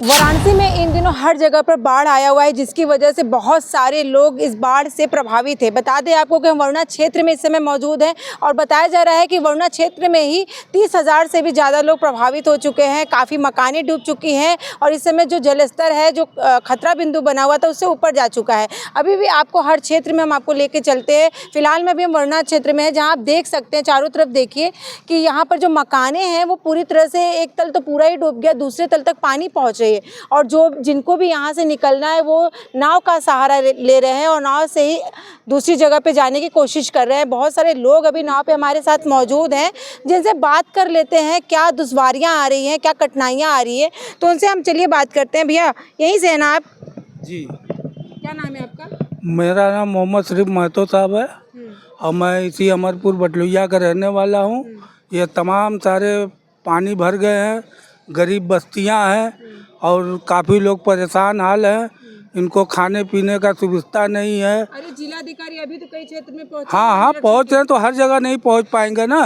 वाराणसी में इन दिनों हर जगह पर बाढ़ आया हुआ है, जिसकी वजह से बहुत सारे लोग इस बाढ़ से प्रभावित हैं। बता दें आपको कि हम वरुणा क्षेत्र में इस समय मौजूद हैं और बताया जा रहा है कि वरुणा क्षेत्र में ही 30,000 से भी ज़्यादा लोग प्रभावित हो चुके हैं। काफ़ी मकानें डूब चुकी हैं और इस समय जो जलस्तर है, जो खतरा बिंदु बना हुआ था, उससे ऊपर जा चुका है। अभी भी आपको हर क्षेत्र में हम आपको लेके चलते हैं। फिलहाल में भी हम वरुणा क्षेत्र में है, जहाँ आप देख सकते हैं चारों तरफ देखिए कि यहाँ पर जो मकानें हैं वो पूरी तरह से एक तल तो पूरा ही डूब गया, दूसरे तल तक पानी पहुँच रही है और जो जिनको भी यहाँ से निकलना है वो नाव का सहारा ले रहे हैं और नाव से ही दूसरी जगह पे जाने की कोशिश कर रहे हैं। बहुत सारे लोग अभी नाव पे हमारे साथ मौजूद हैं, जिनसे बात कर लेते हैं क्या दुश्वारियाँ आ रही हैं, क्या कठिनाइयाँ आ रही है, तो उनसे हम चलिए बात करते हैं। भैया यहीं से है ना आप? जी। क्या नाम है आपका? मेरा नाम मोहम्मद शरीफ महतो साहब है और मैं इसी अमरपुर बटलुइया का रहने वाला हूँ। ये तमाम सारे पानी भर गए हैं, गरीब बस्तियाँ हैं और काफ़ी लोग परेशान हाल हैं। इनको खाने पीने का सुविधा नहीं है। अरे जिलाधिकारी अभी तो कई क्षेत्र में पहुंचे। हाँ, पहुँच रहे हैं, तो हर जगह नहीं पहुँच पाएंगे ना।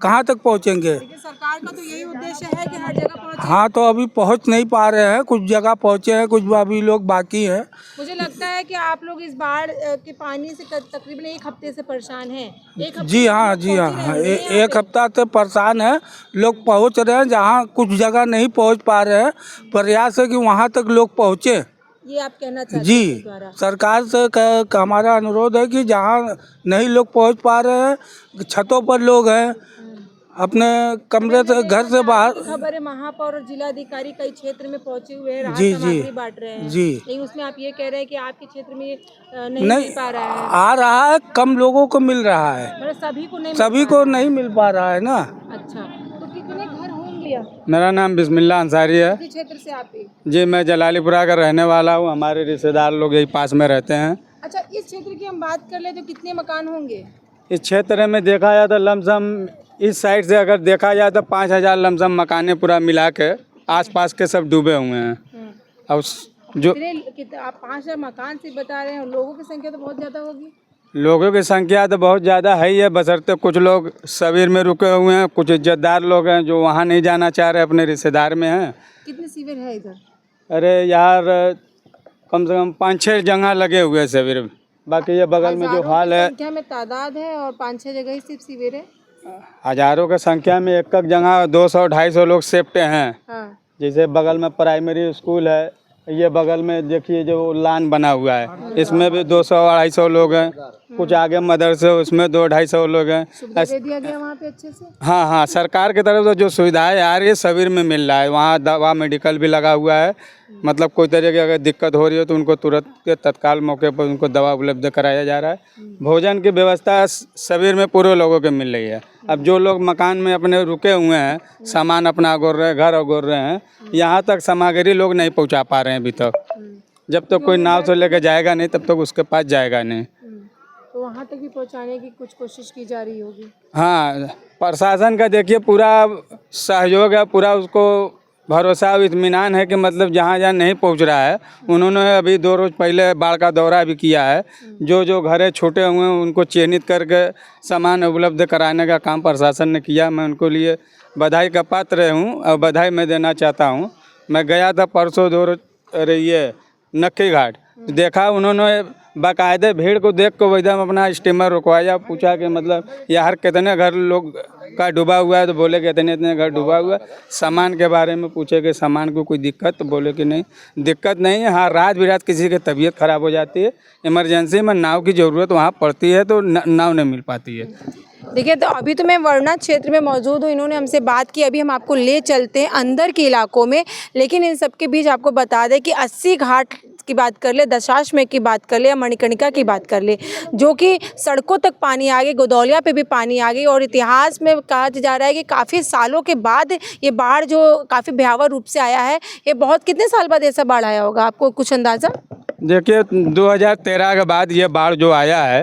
कहाँ तक पहुँचेंगे? सरकार का तो यही उद्देश्य है कि हर जगह पहुंचे। हाँ, तो अभी पहुँच नहीं पा रहे हैं। कुछ जगह पहुँचे हैं, कुछ अभी लोग बाकी हैं। मुझे लगता है कि आप लोग इस बाढ़ के पानी से तकरीबन एक हफ्ते से परेशान हैं। एक हफ्ते जी हाँ, जी हाँ, एक हफ्ता से परेशान है। लोग पहुंच रहे हैं, जहाँ कुछ जगह नहीं पहुंच पा रहे हैं, प्रयास है कि वहाँ तक लोग पहुँचे। ये आप कहना चाहते हैं जी, सरकार से हमारा अनुरोध है कि जहाँ नहीं लोग पहुँच पा रहे हैं, छतों पर लोग हैं, अपने कमरे से घर से बाहर। खबर है महापौर और जिलाधिकारी कई क्षेत्र में पहुंचे हुए हैं, राहत जी सामग्री बांट रहे हैं। जी, लेकिन उसमें आप ये कह रहे हैं कि आपके क्षेत्र में नहीं मिल पा रहा है। आ रहा है, कम लोगों को मिल रहा है, मतलब सभी को नहीं मिल पा रहा है ना। अच्छा, तो कितने घर होंगे? मेरा नाम बिस्मिल्लाह अंसारी है किस क्षेत्र से आप? जी। मैं जलालीपुरा का रहने वाला हूँ। हमारे रिश्तेदार लोग यही पास में रहते हैं। अच्छा, इस क्षेत्र की हम बात कर ले तो कितने मकान होंगे? इस क्षेत्र में देखा जाए तो लमसम इस साइड से अगर देखा जाए तो 5,000 लमसम मकाने पूरा मिला के आसपास के सब डूबे हुए हैं। और जो आप 5,000 मकान से बता रहे हैं, लोगों की संख्या तो बहुत ज़्यादा होगी। लोगों की संख्या तो बहुत ज़्यादा है ही है, बशर्ते कुछ लोग शिविर में रुके हुए हैं, कुछ इज्जतदार लोग हैं जो वहाँ नहीं जाना चाह रहे, अपने रिश्तेदार में हैं। कितने शिविर है इधर? अरे यार, कम से कम 5-6 जगह लगे हुए हैं शिविर। बाकी ये बगल में जो हाल है, संख्या में तादाद है और 5-6 जगह ही सिर्फ शिविर है। हजारों की संख्या में एक जगह 200-250 लोग सेफ्टे हैं। हाँ। जैसे बगल में प्राइमरी स्कूल है, ये बगल में देखिए जो लान बना हुआ है, इसमें भी 200-250 लोग हैं। कुछ आगे मदरसे, उसमें 200-250 लोग हैं। दे दिया गया वहाँ पे अच्छे से। हाँ, सरकार की तरफ से जो सुविधाएं आ रही है शिविर में मिल रहा है। वहाँ दवा मेडिकल भी लगा हुआ है। मतलब कोई तरह की अगर दिक्कत हो रही है तो उनको तुरंत के तत्काल मौके पर उनको दवा उपलब्ध कराया जा रहा है। भोजन की व्यवस्था शिविर में पूरे लोगों को मिल रही है। अब जो लोग मकान में अपने रुके हुए हैं, सामान अपना अगोर रहे हैं, घर अगोर रहे हैं, यहाँ तक सामग्री लोग नहीं पहुँचा पा रहे हैं अभी तक। जब तक कोई नाव से लेकर जाएगा नहीं, तब तक उसके पास जाएगा नहीं। तो वहाँ तक भी पहुँचाने की कुछ कोशिश की जा रही होगी। हाँ, प्रशासन का देखिए पूरा सहयोग है, पूरा उसको भरोसा और इत्मीनान है कि मतलब जहाँ जहाँ नहीं पहुँच रहा है, उन्होंने अभी 2 रोज़ पहले बाढ़ का दौरा भी किया है। जो घरे छूटे हुए हैं उनको चिन्हित करके सामान उपलब्ध कराने का काम प्रशासन ने किया। मैं उनको लिए बधाई का पात्र हूँ और बधाई मैं देना चाहता हूँ। मैं गया था परसों 2 रोज ये नक्की घाट, देखा उन्होंने बाकायदे भीड़ को देख को एकदम अपना स्टीमर रुकवाया, पूछा कि मतलब यार कितने घर लोग का डूबा हुआ है, तो बोले कि इतने घर डूबा हुआ है। सामान के बारे में पूछे कि सामान को कोई दिक्कत, तो बोले कि नहीं दिक्कत नहीं है। हाँ, रात बिरात किसी की तबीयत खराब हो जाती है, इमरजेंसी में नाव की ज़रूरत वहाँ पड़ती है, तो नाव नहीं मिल पाती है। देखिए, तो अभी तो मैं वरुणा क्षेत्र में मौजूद हूँ। इन्होंने हमसे बात की, अभी हम आपको ले चलते हैं अंदर के इलाकों में। लेकिन इन सब के बीच आपको बता दें कि 80 घाट की बात कर ले, दशाश्वमेध की बात कर ले या मणिकर्णिका की बात कर ले, जो कि सड़कों तक पानी आ गई, गोदौलिया पे भी पानी आ गई। और इतिहास में कहा जा रहा है कि काफ़ी सालों के बाद ये बाढ़ जो काफ़ी भयावह रूप से आया है, ये बहुत कितने साल बाद ऐसा बाढ़ आया होगा, आपको कुछ अंदाज़ा? देखिए 2013 के बाद ये बाढ़ जो आया है,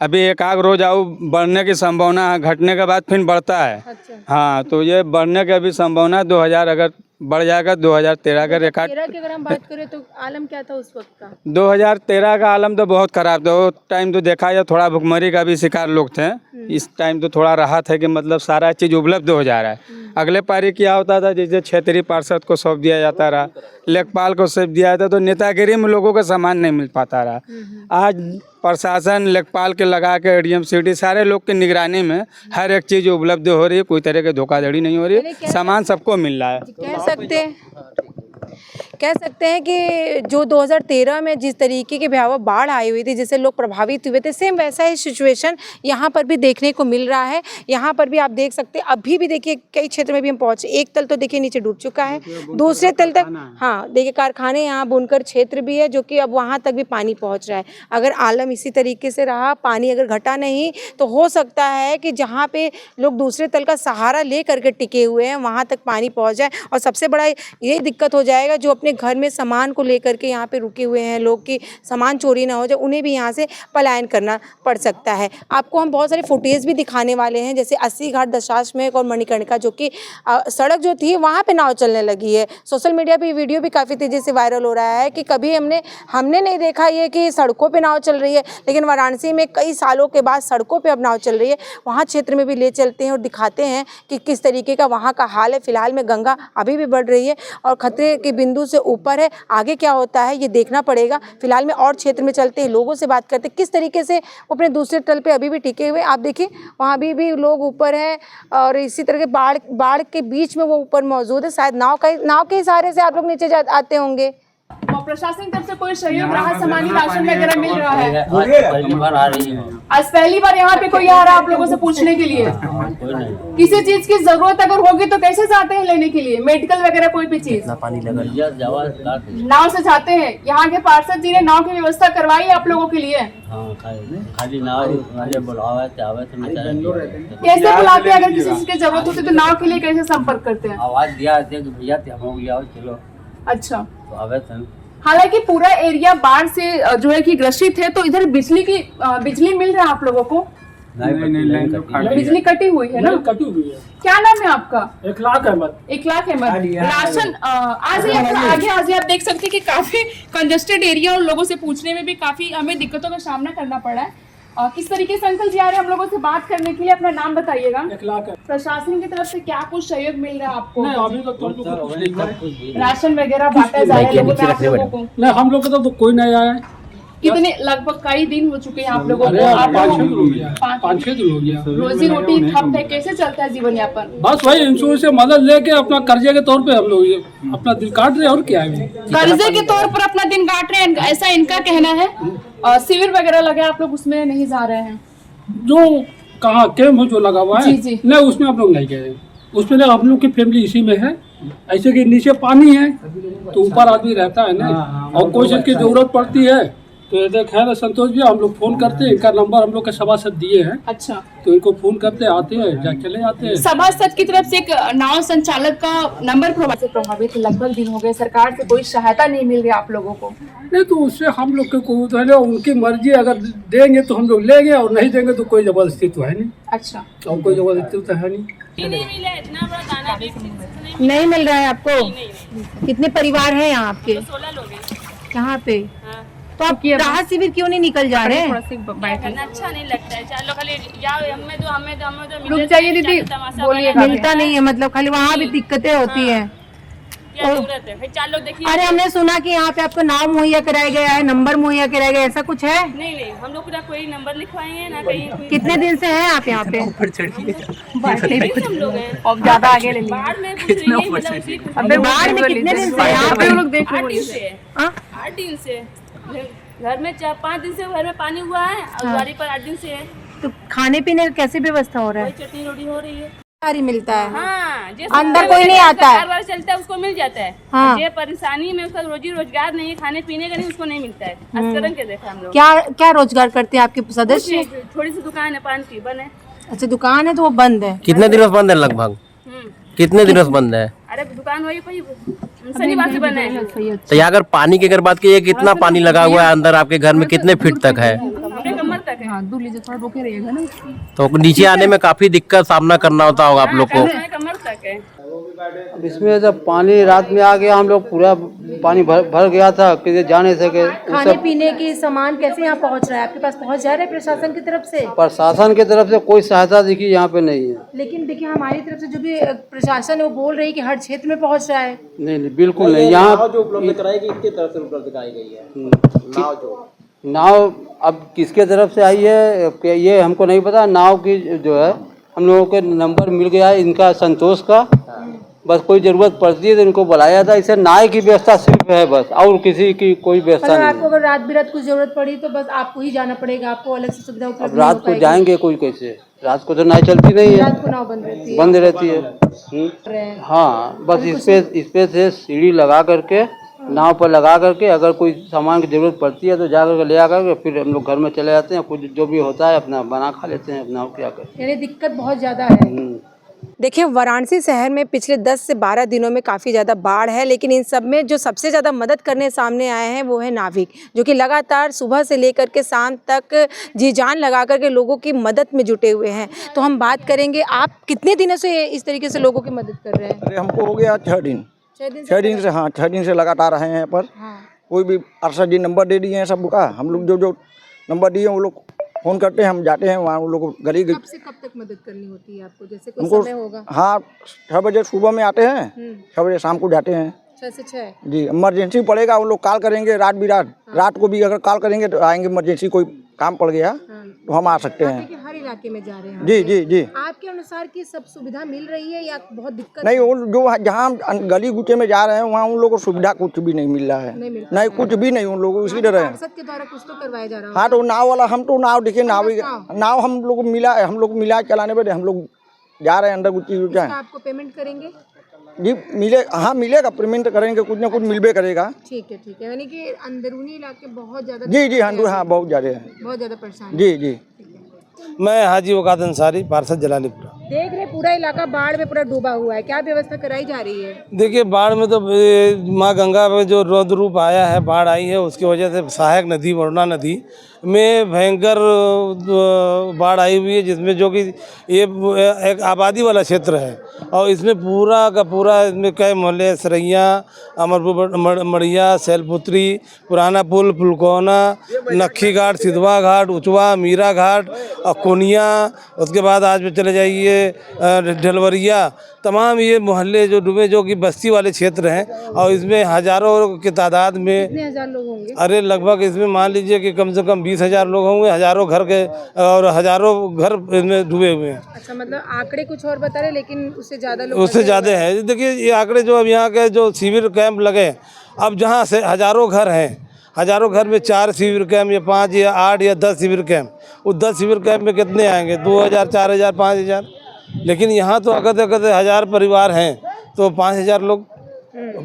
अभी एक आग रोज आओ बढ़ने की संभावना है, घटने के बाद फिर बढ़ता है। अच्छा। हाँ, तो ये बढ़ने की अभी संभावना है। 2000 अगर बढ़ जाएगा 2013 का रिकॉर्ड। 2013 की अगर हम बात करें तो आलम क्या था उस वक्त का? 2013 का आलम तो बहुत खराब था। वो टाइम तो देखा जाए थोड़ा भुखमरी का भी शिकार लोग थे। इस टाइम तो थोड़ा राहत है कि मतलब सारा चीज़ उपलब्ध हो जा रहा है। अगले पारी क्या होता था, जैसे क्षेत्रीय पार्षद को सौंप दिया जाता रहा, लेखपाल को सौंप दिया जाता, तो नेतागिरी में लोगों को सामान नहीं मिल पाता रहा। आज प्रशासन लेखपाल के लगा के एडीएम सीडी सारे लोग की निगरानी में हर एक चीज़ उपलब्ध हो रही है। कोई तरह की धोखाधड़ी नहीं हो रही है, सामान सबको मिल रहा है। कह सकते हैं कि जो 2013 में जिस तरीके की भयावह बाढ़ आई हुई थी, जिससे लोग प्रभावित हुए थे, सेम वैसा ही सिचुएशन यहाँ पर भी देखने को मिल रहा है। यहाँ पर भी आप देख सकते हैं, अभी भी देखिए कई क्षेत्र में भी हम पहुँचे, एक तल तो देखिए नीचे डूब चुका है, दूसरे तल तक, हाँ देखिए कारखाने यहाँ बुनकर क्षेत्र भी है जो कि अब वहाँ तक भी पानी पहुँच रहा है। अगर आलम इसी तरीके से रहा, पानी अगर घटा नहीं, तो हो सकता है कि जहाँ पे लोग दूसरे तल का सहारा ले करके टिके हुए हैं वहाँ तक पानी पहुँच जाए। और सबसे बड़ा ये दिक्कत हो जाएगा जो अपने घर में सामान को लेकर के यहाँ पे रुके हुए हैं लोग, की सामान चोरी ना हो जाए, उन्हें भी यहाँ से पलायन करना पड़ सकता है। आपको हम बहुत सारे फुटेज भी दिखाने वाले हैं, जैसे 80 घाट, दशाश्वमेध और मणिकर्णिका, जो कि सड़क जो थी वहाँ पे नाव चलने लगी है। सोशल मीडिया पे वीडियो भी काफ़ी तेज़ी से वायरल हो रहा है कि कभी हमने नहीं देखा ये कि सड़कों पर नाव चल रही है, लेकिन वाराणसी में कई सालों के बाद सड़कों पर अब नाव चल रही है। वहाँ क्षेत्र में भी ले चलते हैं और दिखाते हैं कि किस तरीके का वहाँ का हाल है। फिलहाल में गंगा अभी भी बढ़ रही है और खतरे के बिंदु से ऊपर है। आगे क्या होता है ये देखना पड़ेगा। फिलहाल में और क्षेत्र में चलते हैं, लोगों से बात करते हैं किस तरीके से वो अपने दूसरे तल पे अभी भी टिके हुए। आप देखिए वहाँ भी लोग ऊपर हैं और इसी तरह के बाढ़ के बीच में वो ऊपर मौजूद है। शायद नाव के इशारे से आप लोग नीचे आते होंगे। और प्रशासन की तरफ से कोई सहयोग, राहत सामान, राशन वगैरह मिल रहा है? पहली बार आ रही है। आज पहली बार यहाँ पे कोई आ रहा है आप लोगों से पूछने के लिए? किसी चीज की जरूरत अगर होगी तो कैसे जाते हैं लेने के लिए, मेडिकल वगैरह कोई भी चीज? नाव से जाते हैं। यहाँ के पार्षद जी ने नाव की व्यवस्था करवाई है आप लोगों के लिए? खाली नाव बुलावा कैसे बुलाते हैं? अगर किसी चीज की जरूरत होती तो नाव के लिए कैसे संपर्क करते हैं? आवाज दिया भैया चलो। अच्छा, हालांकि पूरा एरिया बाढ़ से जो है कि ग्रसित है, तो इधर बिजली मिल रहा है आप लोगों को? नहीं, बिजली कटी हुई है ना? कटी हुई है। क्या नाम है आपका? 1 लाख अहमद। 1 लाख अहमद। राशन आज ही आगे आप देख सकते हैं कि काफी कंजेस्टेड एरिया और लोगों से पूछने में भी काफी हमें दिक्कतों का सामना करना पड़ा है। किस तरीके से अंकल जी आ रहे हैं हम लोगों से बात करने के लिए? अपना नाम बताइएगा। 1 लाख। प्रशासन की तरफ से क्या कुछ सहयोग मिल रहा है आपको? नहीं, अभी तो राशन वगैरह बांटा जा रहा है लोगों को? नहीं, हम लोग तो कोई नहीं आया है। कितने, लगभग कई दिन हो चुके हैं आप लोगों को? 5-6 दिन हो गया। रोजी रोटी ठप है, कैसे चलता है जीवन यापन? बस वही इंश्योरेंस से मदद लेके अपना कर्जे के तौर पे हम लोग ये अपना दिन काट रहे हैं। और क्या है, कर्जे के तौर पर अपना दिन काट रहे हैं, ऐसा इनका कहना है। शिविर वगैरह लगे आप लोग उसमें नहीं जा रहे हैं? जो कहाँ कैम्प जो लगा हुआ है जी। नहीं, उसमें आप लोग नहीं गए। उसमें हम लोग की फैमिली इसी में है। ऐसे कि नीचे पानी है तो ऊपर आदमी रहता है ना, और कोई चीज की जरूरत पड़ती है तो देखे ना संतोष जी, हम लोग फोन करते हैं, इनका नंबर हम लोग के सभासद दिए हैं। अच्छा, तो इनको फोन करते आते हैं, जा चले जाते हैं। सभासद की तरफ से एक नाव संचालक का नंबर प्रभावित लगभग दिन हो गए, सरकार से कोई सहायता नहीं मिल रही आप लोगों को? नहीं, तो उससे हम लोग को तो है ना, उनकी मर्जी, अगर देंगे तो हम लोग लेंगे और नहीं देंगे तो कोई जबरदस्ती तो है नहीं। अच्छा, और कोई जबरदस्ती तो है नहीं। नहीं मिल रहा है आपको? कितने परिवार हैं यहाँ आपके? 16 लोग हैं यहाँ पे। तो आप राहत शिविर क्यों नहीं निकल जा रहे हैं? करना अच्छा नहीं लगता है। 4 लोग खाली जाओ, हमें तो रुक जाइए दीदी, बोलिए। मिलता नहीं है, मतलब खाली वहाँ भी दिक्कतें होती हैं। क्या जरूरत है? फिर 4 लोग देखिए। अरे हमने सुना कि यहाँ पे आपको नाम मुहैया कराया गया है, नंबर मुहैया कराया गया, ऐसा कुछ है? नहीं, हम लोग पूरा कोई नंबर लिखवाए हैं ना कहीं। कितने दिन से हैं आप यहाँ पे? हम लोग हैं। अब ज्यादा आगे ले लीजिए। बाढ़ में कुछ नहीं है, मतलब उसी बाढ़ में कितने दिन से यहाँ पे? 8 दिन से है। 8 दिन से घर में 4-5 दिन से घर में पानी हुआ है और गाड़ी पर 8 दिन से है। तो खाने पीने का कैसे व्यवस्था हो रहा है? कोई चटनी रोटी हो रही है, सारी मिलता है। हाँ, अंदर कोई नहीं आता है, कार चलता है उसको मिल जाता है। हाँ। ये परेशानी में उसका रोजी रोजगार नहीं है, खाने पीने का नहीं, उसको नहीं मिलता है। अस्करन के देखा हम लोग। क्या रोजगार करते हैं आपके सदस्य? थोड़ी सी दुकान है, पान की बंद है। अच्छा, दुकान है तो वो बंद है। कितने दिनों से बंद है? लगभग कितने दिनों से बंद है? अरे दुकान वही शनिवार से बंद है। तो यहाँ अगर पानी की अगर बात की, कितना पानी लगा हुआ है अंदर आपके घर में, कितने फीट तक है? हमने कमर तक पे हाथ दूर लीजिए, थोड़ा रोके रहिएगा ना। तो नीचे आने में काफी दिक्कत सामना करना होता होगा आप लोग को। कमर तक है। अब इसमें जब पानी रात में आ गया, हम लोग पूरा पानी भर गया था, किसी जा नहीं सके। खाने पीने की सामान कैसे यहाँ पहुँच रहा है, आपके पास पहुँच जा रहा है प्रशासन की तरफ से? प्रशासन की तरफ से कोई सहायता देखी यहाँ पे नहीं है। लेकिन देखिए हमारी तरफ से जो भी प्रशासन है वो बोल रही है कि हर क्षेत्र में पहुँच रहा है। नहीं बिल्कुल नहीं। यहाँ जो उपलब्ध कराएगी इसके तरफ से उपलब्ध कराई गई है नाव अब किसके तरफ से आई है ये हमको नहीं पता। नाव की जो है हम लोगों के नंबर मिल गया है इनका संतोष का, बस कोई जरूरत पड़ती है तो इनको बुलाया था। इसे नाव की व्यवस्था सिर्फ है बस, और किसी की कोई व्यवस्था नहीं। आपको अगर रात बिरात कुछ जरूरत पड़ी तो बस आपको ही जाना पड़ेगा, आपको अलग से सुविधा उपलब्ध अब रात को जाएंगे कोई कैसे? रात को तो नाव चलती नहीं है, रात को नाव बंद रहती है। हाँ बस इस पे से सीढ़ी लगा करके नाव पर लगा करके अगर कोई सामान की जरूरत पड़ती है तो जा करके ले आकर के फिर हम लोग घर में चले जाते हैं। कुछ जो भी होता है अपना बना खा लेते हैं अपना, क्या कर। यानी दिक्कत बहुत ज़्यादा है। देखिए वाराणसी शहर में पिछले 10 से 12 दिनों में काफ़ी ज़्यादा बाढ़ है, लेकिन इन सब में जो सबसे ज़्यादा मदद करने सामने आए हैं वो है नाविक, जो कि लगातार सुबह से लेकर के शाम तक जी जान लगा करके लोगों की मदद में जुटे हुए हैं। तो हम बात करेंगे, आप कितने दिनों से इस तरीके से लोगों की मदद कर रहे हैं? अरे हमको हो गया 6 दिन। 6 दिन से, हाँ 6 दिन से लगातार रहे हैं यहाँ पर। हाँ। कोई भी अरशद जी नंबर दे दिए हैं सब का, हम लोग जो नंबर दिए वो लोग फोन करते हैं, हम जाते हैं वहाँ। उन लोग गली कब से कब तक मदद करनी होती है आपको, जैसे कोई हमको समय होगा? हाँ 6 बजे सुबह में आते हैं, 6 बजे शाम को जाते हैं। 6 से 6 जी। इमरजेंसी पड़ेगा वो लोग कॉल करेंगे रात बिरात। रात को भी अगर कॉल करेंगे तो आएंगे। इमरजेंसी कोई काम पड़ गया तो हम आ सकते हैं। हर इलाके में जा रहे हैं? जी जी जी। आपके अनुसार की सब सुविधा मिल रही है या बहुत दिक्कत? नहीं, वो जो जहाँ हम गली गुचे में जा रहे हैं वहाँ उन लोगों को सुविधा कुछ भी नहीं मिल रहा है। नहीं कुछ भी नहीं उन लोगों को इसी तरह है। के द्वारा कुछ तो करवाया जा रहा है। हाँ तो नाव वाला, हम तो नाव देखिए नाव हम लोग मिला चलाने पर हम लोग जा रहे हैं अंदर गुच्ची जाए। आपको पेमेंट करेंगे? जी मिले, हाँ मिलेगा, पेमेंट करेंगे, कुछ ना कुछ मिलबे करेगा। ठीक है यानी कि अंदरूनी इलाके बहुत ज्यादा। जी जी हाँ बहुत ज्यादा है, बहुत ज्यादा परेशान। जी जी। मैं हाजी वकात अंसारी, पार्षद जलालीपुरा। देख रहे पूरा इलाका बाढ़ में पूरा डूबा हुआ है, क्या व्यवस्था कराई जा रही है? देखिए बाढ़ में तो माँ गंगा में जो रौद्र रूप आया है, बाढ़ आई है, उसकी वजह से सहायक नदी वरुणा नदी में भयंकर बाढ़ आई हुई है, जिसमें जो कि ये एक आबादी वाला क्षेत्र है और इसमें पूरा का पूरा इसमें कई मोहल्ले सरैया, अमरपुर मड़िया, सैलपुत्री, पुराना पुल, पुलकोना, नक्खी घाट, सिधवा घाट, उचवा, मीरा घाट और कोनिया, उसके बाद आज में चले जाइए ढलवरिया, तमाम ये मोहल्ले जो डूबे, जो कि बस्ती वाले क्षेत्र हैं और इसमें हज़ारों की तादाद में। कितने हजार लोग होंगे? अरे लगभग इसमें मान लीजिए कि कम से कम 20,000 लोग होंगे, हज़ारों घर के और हज़ारों घर इसमें डूबे हुए हैं। अच्छा, मतलब आंकड़े कुछ और बता रहे लेकिन उससे ज़्यादा लोग, उससे ज़्यादा है। देखिए ये आंकड़े जो अब यहाँ के जो शिविर कैंप लगे, अब जहाँ से हज़ारों घर हैं, हज़ारों घर में 4 शिविर कैंप या 5 या 8 या 10 शिविर कैंप, उस 10 शिविर कैंप में कितने आएंगे? 2,000, 4,000, 5,000। लेकिन यहाँ तो अगर 1,000 परिवार हैं तो 5,000 लोग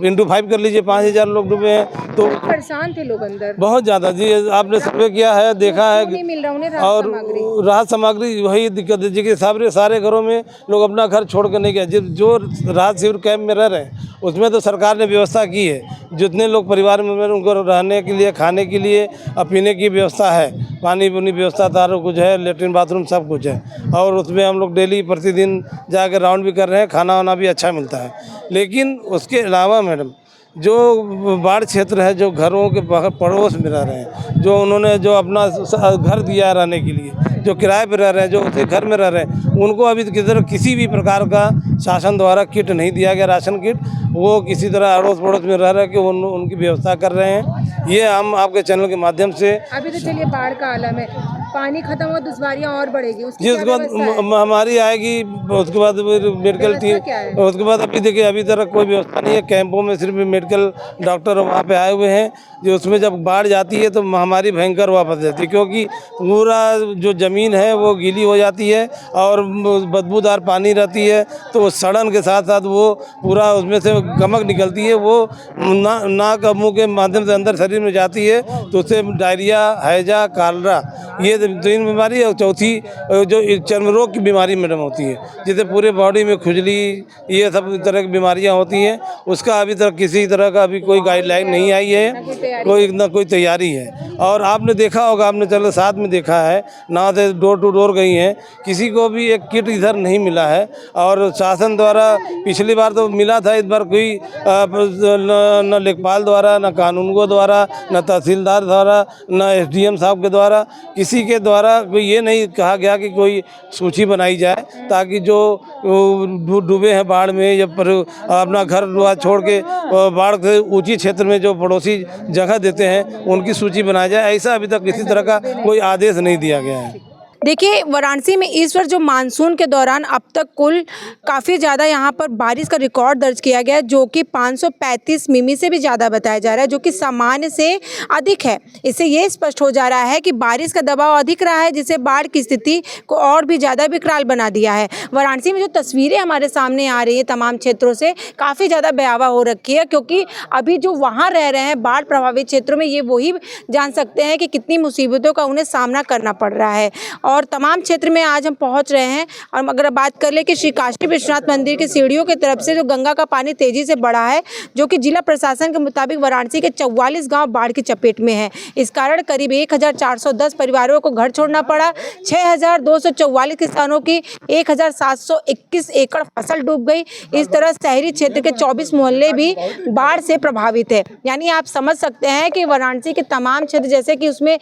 इंटू 5 कर लीजिए, 5,000 लोग डूबे हैं। तो परेशान थे लोग अंदर बहुत ज़्यादा। जी आपने सर्वे किया है, देखा है, नहीं मिल रहा उन्हें और राहत सामग्री वही दिक्कत है जी कि सारे घरों में लोग अपना घर छोड़ कर नहीं गए। जो राहत शिविर कैंप में रह रहे हैं उसमें तो सरकार ने व्यवस्था की है, जितने लोग परिवार में उनको रहने के लिए, खाने के लिए और पीने की व्यवस्था है, पानी पुनी व्यवस्था सारा कुछ है, लेटरिन बाथरूम सब कुछ है और उसमें हम लोग डेली प्रतिदिन जाकर राउंड भी कर रहे हैं, खाना वाना भी अच्छा मिलता है। लेकिन उसके अलावा मैडम जो बाढ़ क्षेत्र है, जो घरों के पड़ोस में रह रहे हैं, जो उन्होंने जो अपना घर दिया रहने के लिए, जो किराए पर रह रहे हैं, जो उसी घर में रह रहे हैं, उनको अभी किसी भी प्रकार का शासन द्वारा किट नहीं दिया गया, राशन किट। वो किसी तरह अड़ोस पड़ोस में रह रहे हैं कि उनकी व्यवस्था कर रहे हैं। ये हम आपके चैनल के माध्यम से। अभी तो चलिए बाढ़ का आलम है, पानी खत्म हो दुश्वारियाँ और बढ़ेगी, जी उसके बाद महामारी आएगी, उसके बाद मेडिकल टीम, उसके बाद अभी देखिए अभी तक कोई व्यवस्था नहीं है। कैंपों में सिर्फ मेडिकल डॉक्टर वहाँ पे आए हुए हैं, जो उसमें जब बाढ़ जाती है तो महामारी भयंकर वापस जाती है, क्योंकि पूरा जो ज़मीन है वो गीली हो जाती है और बदबूदार पानी रहती है, तो सड़न के साथ साथ वो पूरा उसमें से गमक निकलती है, वो नाक और मुँह के माध्यम से अंदर शरीर में जाती है, तो उससे डायरिया, हैजा, कालरा ये तीन बीमारी और चौथी जो चर्म रोग की बीमारी मैडम होती है, जिससे पूरे बॉडी में खुजली ये सब तरह की बीमारियां होती हैं। उसका अभी तक किसी तरह का अभी कोई गाइडलाइन नहीं आई है, कोई तैयारी है। और आपने देखा होगा, आपने चलो साथ में देखा है, ना से डोर टू डोर गई हैं, किसी को भी एक किट इधर नहीं मिला है। और शासन द्वारा पिछली बार तो मिला था, इस बार कोई न लेखपाल द्वारा, न कानूनगो द्वारा, न तहसीलदार द्वारा, न SDM साहब के द्वारा, किसी के द्वारा कोई ये नहीं कहा गया कि कोई सूची बनाई जाए ताकि जो डूबे हैं बाढ़ में या अपना घर द्वार छोड़ के बाढ़ के ऊंची क्षेत्र में जो पड़ोसी जगह देते हैं उनकी सूची बनाई जाए। ऐसा अभी तक किसी तरह का कोई आदेश नहीं दिया गया है। देखिए, वाराणसी में इस वर्ष जो मानसून के दौरान अब तक कुल काफ़ी ज़्यादा यहाँ पर बारिश का रिकॉर्ड दर्ज किया गया है, जो कि 535 मिमी से भी ज़्यादा बताया जा रहा है, जो कि सामान्य से अधिक है। इससे ये स्पष्ट हो जा रहा है कि बारिश का दबाव अधिक रहा है, जिससे बाढ़ की स्थिति को और भी ज़्यादा विकराल बना दिया है। वाराणसी में जो तस्वीरें हमारे सामने आ रही हैं तमाम क्षेत्रों से, काफ़ी ज़्यादा भयावह हो रखी है, क्योंकि अभी जो वहाँ रह रहे हैं बाढ़ प्रभावित क्षेत्रों में, ये वही जान सकते हैं कि कितनी मुसीबतों का उन्हें सामना करना पड़ रहा है। और तमाम क्षेत्र में आज हम पहुंच रहे हैं। और अगर बात कर ले कि श्री काशी विश्वनाथ मंदिर की सीढ़ियों की तरफ से जो गंगा का पानी तेजी से बढ़ा है, जो कि जिला प्रशासन के मुताबिक वाराणसी के 44 गांव बाढ़ की चपेट में है। इस कारण करीब 1410 परिवारों को घर छोड़ना पड़ा। 6244 किसानों की 1721 एकड़ फसल डूब गई। इस तरह शहरी क्षेत्र के 24 मोहल्ले भी बाढ़ से प्रभावित है। यानी आप समझ सकते हैं कि वाराणसी के तमाम क्षेत्र, जैसे कि उसमें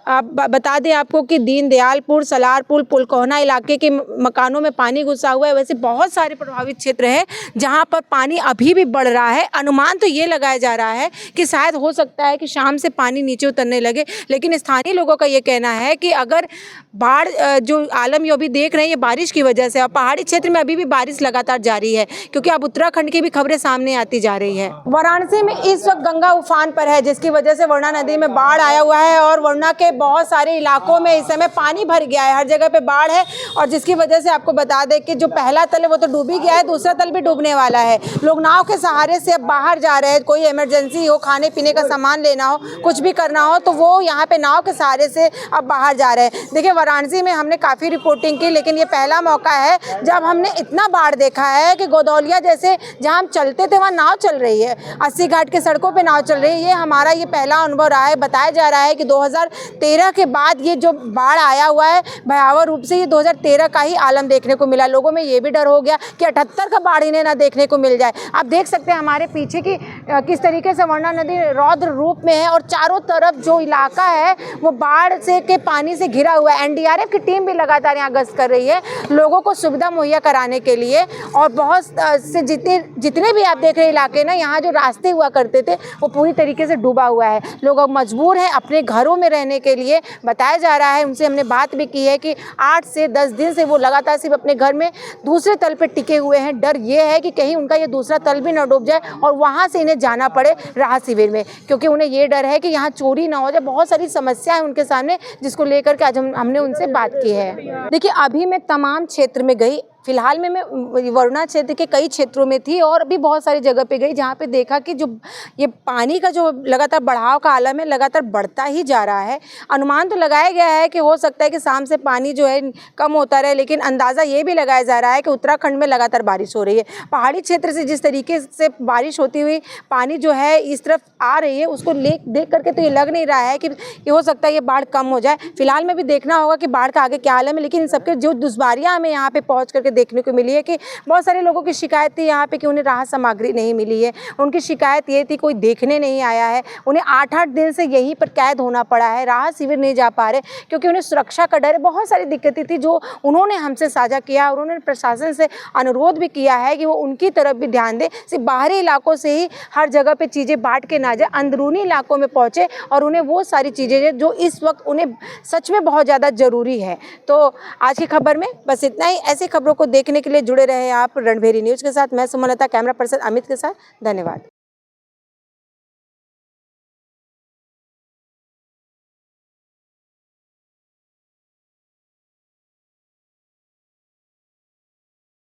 बता दें आपको कि दीनदयालपुर, सलारपुर, पुलकोहना इलाके के मकानों में पानी घुसा हुआ है। वैसे बहुत सारे प्रभावित क्षेत्र हैं जहां पर पानी अभी भी बढ़ रहा है। अनुमान तो ये लगाया जा रहा है कि शायद हो सकता है कि शाम से पानी नीचे उतरने लगे, लेकिन स्थानीय लोगों का ये कहना है कि अगर बाढ़ जो आलम ये अभी देख रहे हैं, ये बारिश की वजह से, और पहाड़ी क्षेत्र में अभी भी बारिश लगातार जारी है, क्योंकि अब उत्तराखंड की भी खबरें सामने आती जा रही है। वाराणसी में इस वक्त गंगा उफान पर है, जिसकी वजह से वरुणा नदी में बाढ़ आया हुआ है और वरुणा के बहुत सारे इलाकों में इस समय पानी भर गया है। हर जगह पे बाढ़ है, और जिसकी वजह से आपको बता दें कि जो पहला तल है वो तो डूब ही गया है, दूसरा तल भी डूबने वाला है। लोग नाव के सहारे से अब बाहर जा रहे हैं। कोई इमरजेंसी हो, खाने पीने का सामान लेना हो, कुछ भी करना हो, तो वो यहाँ पे नाव के सहारे से अब बाहर जा रहे हैं। देखिए, वाराणसी में हमने काफ़ी रिपोर्टिंग की, लेकिन ये पहला मौका है जब हमने इतना बाढ़ देखा है कि गोदौलिया जैसे जहाँ हम चलते थे वहाँ नाव चल रही है, 80 घाट के सड़कों पर नाव चल रही है। ये हमारा ये पहला अनुभव रहा है। बताया जा रहा है कि 2013 के बाद ये जो बाढ़ आया हुआ है, भयावह रूप से ये 2013 का ही आलम देखने को मिला। लोगों में ये भी डर हो गया कि 78 का बाढ़ इन्हें ना देखने को मिल जाए। आप देख सकते हैं हमारे पीछे की किस तरीके से वरुणा नदी रौद्र रूप में है, और चारों तरफ जो इलाका है वो बाढ़ से के पानी से घिरा हुआ है। NDRF की टीम भी लगातार यहाँ गश्त कर रही है लोगों को सुविधा मुहैया कराने के लिए। और बहुत से जितने भी आप देख रहे इलाके ना, यहाँ जो रास्ते हुआ करते थे वो पूरी तरीके से डूबा हुआ है। लोग अब मजबूर हैं अपने घरों में रहने के लिए। बताया जा रहा है, उनसे हमने बात भी की है कि 8 से 10 दिन से वो लगातार सिर्फ अपने घर में दूसरे तल पे टिके हुए हैं। डर ये है कि कहीं उनका ये दूसरा तल भी ना डूब जाए और वहाँ से इन्हें जाना पड़े राहत शिविर में, क्योंकि उन्हें ये डर है कि यहाँ चोरी ना हो जाए। बहुत सारी समस्याएं उनके सामने, जिसको लेकर के आज हमने उनसे बात की है। देखिए, अभी मैं तमाम क्षेत्र में गई। फिलहाल में मैं वरुणा क्षेत्र के कई क्षेत्रों में थी और भी बहुत सारी जगह पे गई, जहाँ पे देखा कि जो ये पानी का जो लगातार बढ़ाव का आलम है, लगातार बढ़ता ही जा रहा है। अनुमान तो लगाया गया है कि हो सकता है कि शाम से पानी जो है कम होता रहे, लेकिन अंदाज़ा ये भी लगाया जा रहा है कि उत्तराखंड में लगातार बारिश हो रही है। पहाड़ी क्षेत्र से जिस तरीके से बारिश होती हुई पानी जो है इस तरफ आ रही है, उसको देख करके तो ये लग नहीं रहा है कि ये हो सकता है ये बाढ़ कम हो जाए। फिलहाल में भी देखना होगा कि बाढ़ का आगे क्या आलम है, लेकिन इन सबके जो दुश्वारियाँ हमें यहाँ पर पहुँच करके देखने को मिली है कि बहुत सारे लोगों की शिकायत थी यहाँ पे कि उन्हें राहत सामग्री नहीं मिली है। उनकी शिकायत ये थी कोई देखने नहीं आया है। उन्हें 8-8 दिन से यहीं पर कैद होना पड़ा है, राहत शिविर नहीं जा पा रहे क्योंकि उन्हें सुरक्षा का डर है। बहुत सारी दिक्कतें थी जो उन्होंने हमसे साझा किया और उन्होंने प्रशासन से अनुरोध भी किया है कि वो उनकी तरफ भी ध्यान दे। सिर्फ बाहरी इलाकों से ही हर जगह पे चीज़ें बांट के ना जाए, अंदरूनी इलाकों में पहुँचे और उन्हें वो सारी चीज़ें जो इस वक्त उन्हें सच में बहुत ज़्यादा ज़रूरी है। तो आज की खबर में बस इतना ही। ऐसी खबरों को देखने के लिए जुड़े रहे आप रणभेरी न्यूज़ के साथ। मैं सुमलता, कैमरा पर्सन अमित के साथ। धन्यवाद।